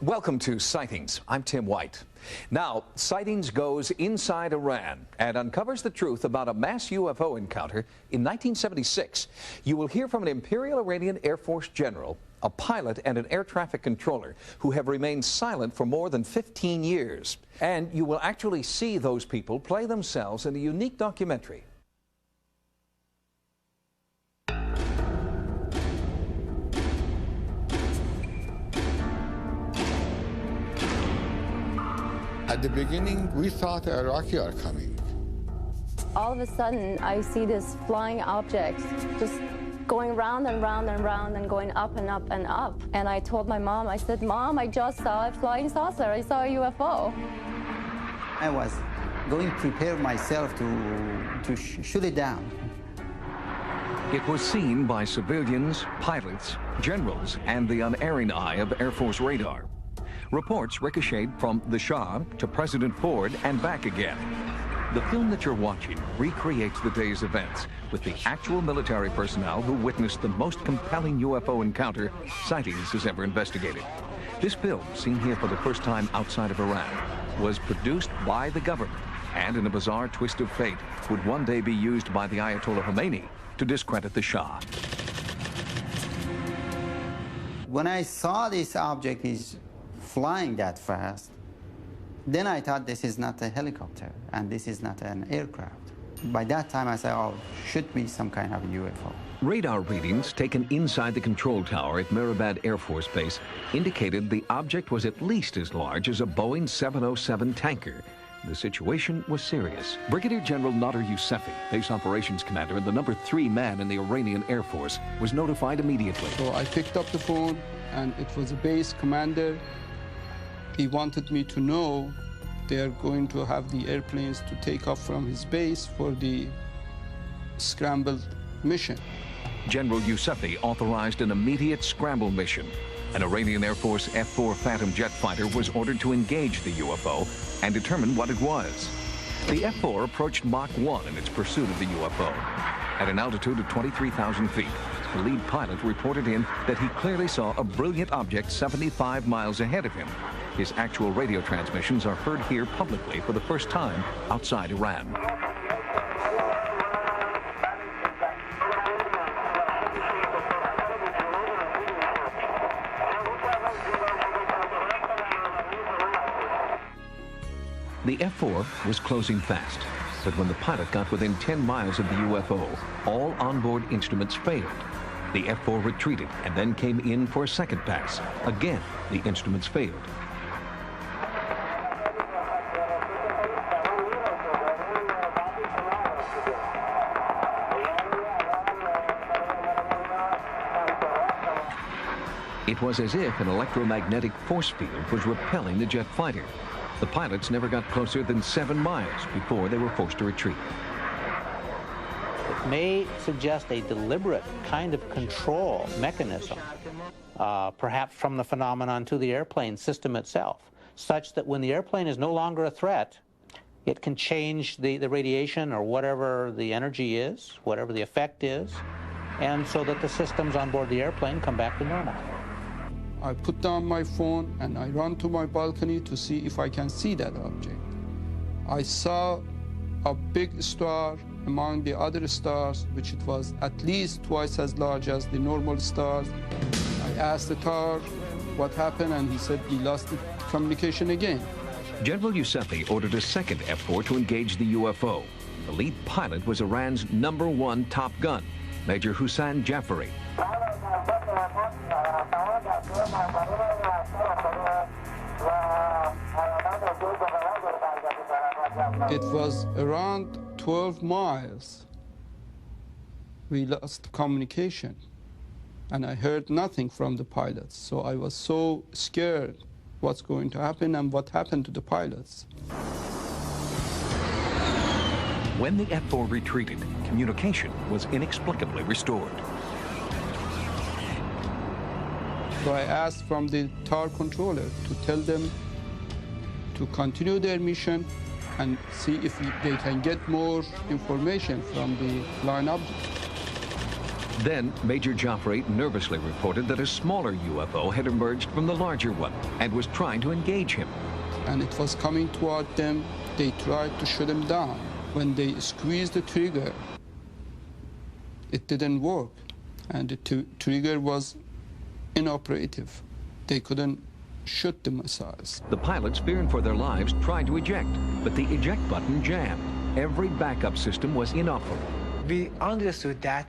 Welcome to Sightings. I'm Tim White. Now, Sightings goes inside Iran and uncovers the truth about a mass UFO encounter in 1976. You will hear from an Imperial Iranian Air Force general, a pilot, and an air traffic controller who have remained silent for more than 15 years. And you will actually see those people play themselves in a unique documentary. At the beginning, we thought the Iraqi are coming. All of a sudden, I see this flying object just going round and round and round and going up and up and up. And I told my mom, I said, "Mom, I just saw a flying saucer. I saw a UFO." I was going to prepare myself to shoot it down. It was seen by civilians, pilots, generals, and the unerring eye of Air Force radar. Reports ricocheted from the Shah to President Ford and back again. The film that you're watching recreates the day's events with the actual military personnel who witnessed the most compelling UFO encounter Sightings has ever investigated. This film, seen here for the first time outside of Iran, was produced by the government and, in a bizarre twist of fate, would one day be used by the Ayatollah Khomeini to discredit the Shah. When I saw this object is flying that fast, then I thought this is not a helicopter and this is not an aircraft. By that time I said, oh, should be some kind of UFO. Radar readings taken inside the control tower at Mehrabad Air Force Base indicated the object was at least as large as a Boeing 707 tanker. The situation was serious. Brigadier General Nader Yousefi, base operations commander and the number 3 man in the Iranian Air Force, was notified immediately. So I picked up the phone and it was a base commander. He wanted me to know they're going to have the airplanes to take off from his base for the scrambled mission. General Yousefi authorized an immediate scramble mission. An Iranian Air Force F-4 Phantom jet fighter was ordered to engage the UFO and determine what it was. The F-4 approached Mach 1 in its pursuit of the UFO. At an altitude of 23,000 feet, the lead pilot reported in that he clearly saw a brilliant object 75 miles ahead of him. His actual radio transmissions are heard here publicly for the first time outside Iran. The F-4 was closing fast, but when the pilot got within 10 miles of the UFO, all onboard instruments failed. The F-4 retreated and then came in for a second pass. Again, the instruments failed. It was as if an electromagnetic force field was repelling the jet fighter. The pilots never got closer than 7 miles before they were forced to retreat. It may suggest a deliberate kind of control mechanism, perhaps from the phenomenon to the airplane system itself, such that when the airplane is no longer a threat, it can change the radiation or whatever the energy is, whatever the effect is, and so that the systems on board the airplane come back to normal. I put down my phone and I ran to my balcony to see if I can see that object. I saw a big star among the other stars, which it was at least twice as large as the normal stars. I asked the tower what happened, and he said he lost the communication again. General Yousefi ordered a second F-4 to engage the UFO. The lead pilot was Iran's #1 top gun, Major Hussein Jafari. It was around 12 miles. We lost communication, and I heard nothing from the pilots. So I was so scared what's going to happen and what happened to the pilots. When the F-4 retreated, communication was inexplicably restored. So I asked from the tower controller to tell them to continue their mission and see if they can get more information from the flying object. Then Major Joffrey nervously reported that a smaller UFO had emerged from the larger one and was trying to engage him. And it was coming toward them. They tried to shoot him down. When they squeezed the trigger, it didn't work, and the trigger was inoperative. They couldn't shoot the missiles. The pilots, fearing for their lives, tried to eject, but the eject button jammed. Every backup system was inoperable. We understood that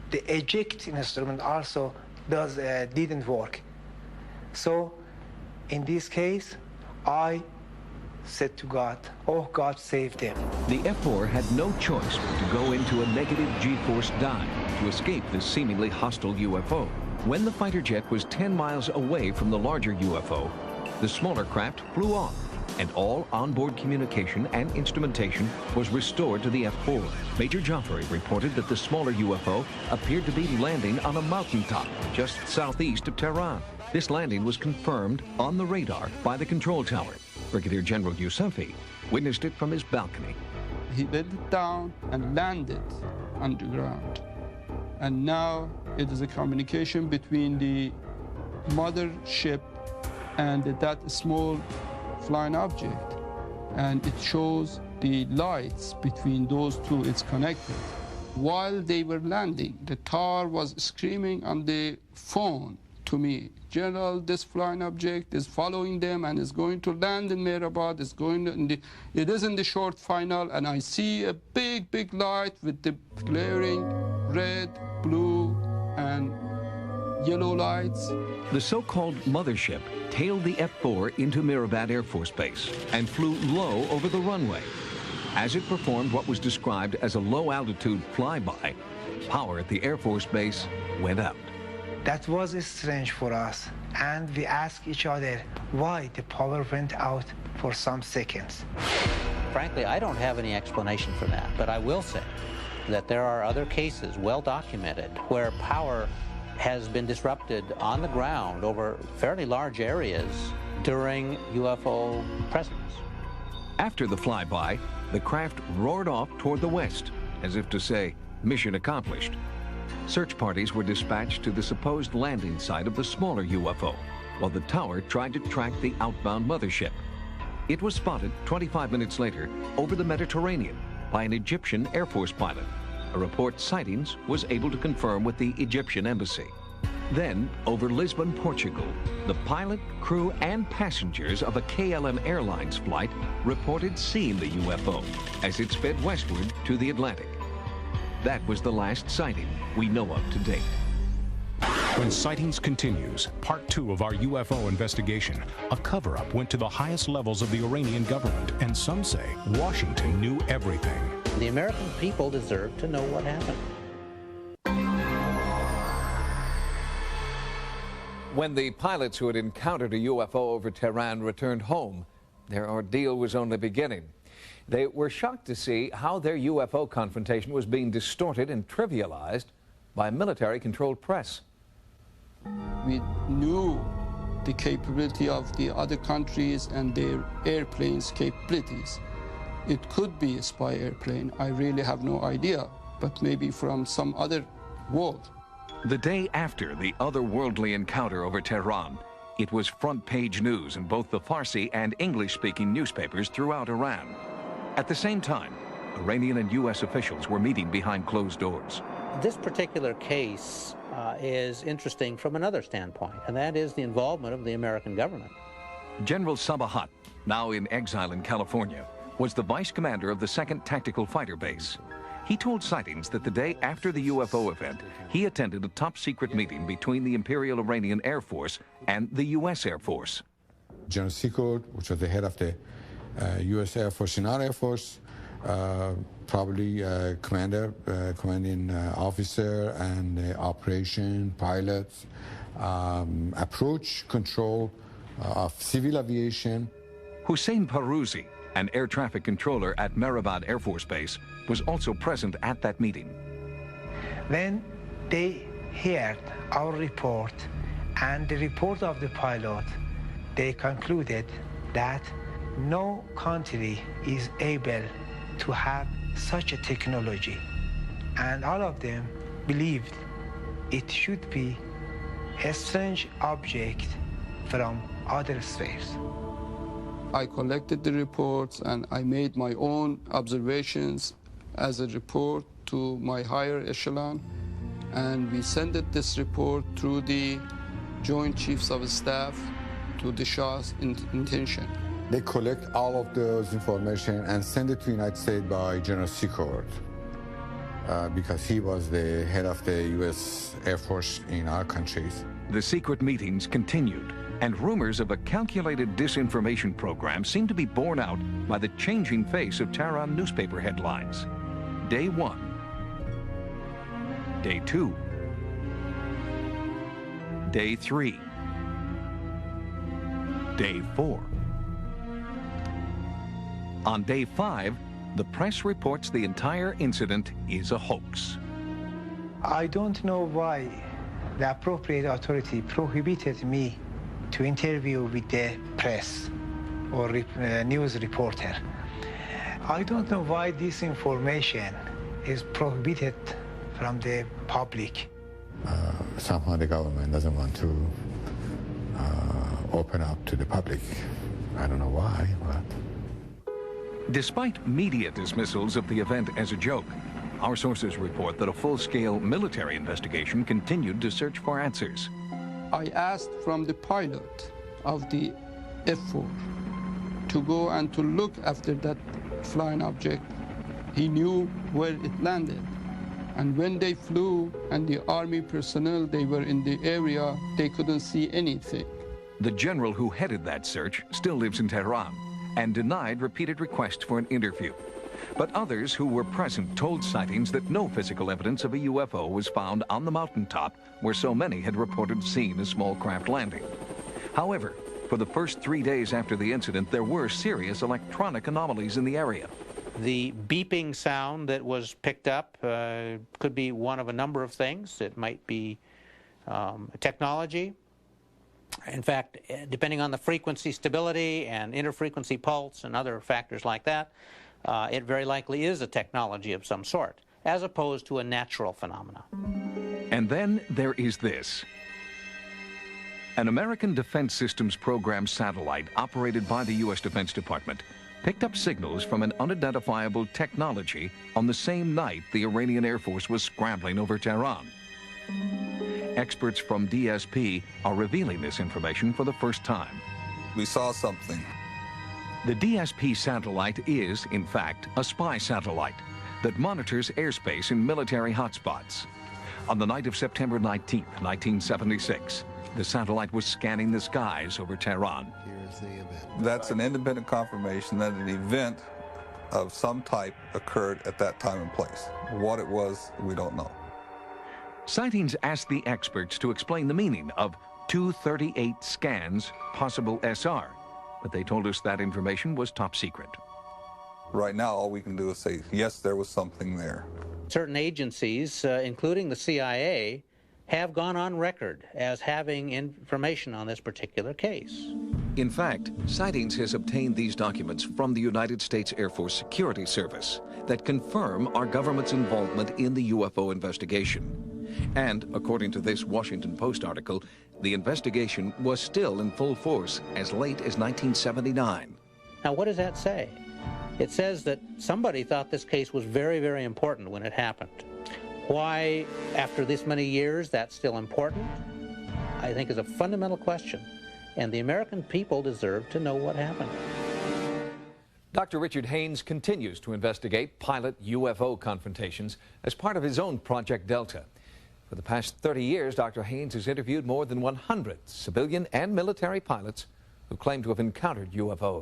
the eject instrument also didn't work. So in this case, I said to God, oh, God, save them. The F-4 had no choice but to go into a negative G-force dive to escape this seemingly hostile UFO. When the fighter jet was 10 miles away from the larger UFO, the smaller craft flew off, and all onboard communication and instrumentation was restored to the F-4. Major Joffrey reported that the smaller UFO appeared to be landing on a mountaintop just southeast of Tehran. This landing was confirmed on the radar by the control tower. Brigadier General Yousefi witnessed it from his balcony. He let it down and landed on the ground. And now it is a communication between the mothership and that small flying object. And it shows the lights between those two. It's connected. While they were landing, the tower was screaming on the phone to me, General, this flying object is following them and is going to land in Mehrabad. It is in the short final, and I see a big, big light with the glaring red, blue, and yellow lights. The so-called mothership tailed the F-4 into Mehrabad Air Force Base and flew low over the runway. As it performed what was described as a low-altitude flyby, power at the Air Force Base went out. That was strange for us, and we asked each other why the power went out for some seconds. Frankly, I don't have any explanation for that, but I will say that there are other cases, well documented, where power has been disrupted on the ground over fairly large areas during UFO presence. After the flyby, the craft roared off toward the west, as if to say, mission accomplished. Search parties were dispatched to the supposed landing site of the smaller UFO, while the tower tried to track the outbound mothership. It was spotted 25 minutes later over the Mediterranean by an Egyptian Air Force pilot, a report Sightings was able to confirm with the Egyptian embassy. Then, over Lisbon, Portugal, the pilot, crew, and passengers of a KLM Airlines flight reported seeing the UFO as it sped westward to the Atlantic. That was the last sighting we know of to date. When Sightings continues, part 2 of our UFO investigation, a cover-up went to the highest levels of the Iranian government, and some say Washington knew everything. The American people deserve to know what happened. When the pilots who had encountered a UFO over Tehran returned home, their ordeal was only beginning. They were shocked to see how their UFO confrontation was being distorted and trivialized by a military-controlled press. We knew the capability of the other countries and their airplanes' capabilities. It could be a spy airplane. I really have no idea, but maybe from some other world. The day after the otherworldly encounter over Tehran, it was front-page news in both the Farsi and English-speaking newspapers throughout Iran. At the same time, Iranian and U.S. officials were meeting behind closed doors. This particular case is interesting from another standpoint, and that is the involvement of the American government. General Sabahat, now in exile in California, was the vice commander of the 2nd Tactical Fighter Base. He told Sightings that the day after the UFO event, he attended a top-secret meeting between the Imperial Iranian Air Force and the U.S. Air Force. General Secord, which was the head of the U.S. Air Force in our Air Force, probably commanding officer and operation, pilots, approach control of civil aviation. Hussein Parouzi, an air traffic controller at Mehrabad Air Force Base, was also present at that meeting. When they heard our report and the report of the pilot, they concluded that no country is able to have such a technology. And all of them believed it should be a strange object from other spheres. I collected the reports and I made my own observations as a report to my higher echelon, and we sent this report through the Joint Chiefs of Staff to the Shah's intention. They collect all of those information and send it to the United States by General Secord because he was the head of the U.S. Air Force in our countries. The secret meetings continued, and rumors of a calculated disinformation program seemed to be borne out by the changing face of Tehran newspaper headlines. Day 1. Day 2. Day 3. Day 4. On day 5, the press reports the entire incident is a hoax. I don't know why the appropriate authority prohibited me to interview with the press or news reporter. I don't know why this information is prohibited from the public. Somehow the government doesn't want to open up to the public. I don't know why, but... Despite media dismissals of the event as a joke, our sources report that a full-scale military investigation continued to search for answers. I asked from the pilot of the F-4 to go and to look after that flying object. He knew where it landed. And when they flew and the Army personnel, they were in the area, they couldn't see anything. The general who headed that search still lives in Tehran and denied repeated requests for an interview. But others who were present told Sightings that no physical evidence of a UFO was found on the mountaintop where so many had reported seeing a small craft landing. However, for the first 3 days after the incident, there were serious electronic anomalies in the area. The beeping sound that was picked up could be one of a number of things. It might be technology. In fact, depending on the frequency stability and interfrequency pulse and other factors like that, it very likely is a technology of some sort, as opposed to a natural phenomena. And then there is this. An American Defense Systems Program satellite operated by the U.S. Defense Department picked up signals from an unidentifiable technology on the same night the Iranian Air Force was scrambling over Tehran. Experts from DSP are revealing this information for the first time. We saw something. The DSP satellite is, in fact, a spy satellite that monitors airspace in military hotspots. On the night of September 19, 1976, the satellite was scanning the skies over Tehran. That's an independent confirmation that an event of some type occurred at that time and place. What it was, we don't know. Sightings asked the experts to explain the meaning of 238 scans, possible SR, but they told us that information was top secret. Right now, all we can do is say, yes, there was something there. Certain agencies, including the CIA, have gone on record as having information on this particular case. In fact, Sightings has obtained these documents from the United States Air Force Security Service that confirm our government's involvement in the UFO investigation. And, according to this Washington Post article, the investigation was still in full force as late as 1979. Now, what does that say? It says that somebody thought this case was very, very important when it happened. Why, after this many years, that's still important, I think is a fundamental question. And the American people deserve to know what happened. Dr. Richard Haynes continues to investigate pilot UFO confrontations as part of his own Project Delta. For the past 30 years, Dr. Haynes has interviewed more than 100 civilian and military pilots who claim to have encountered UFOs.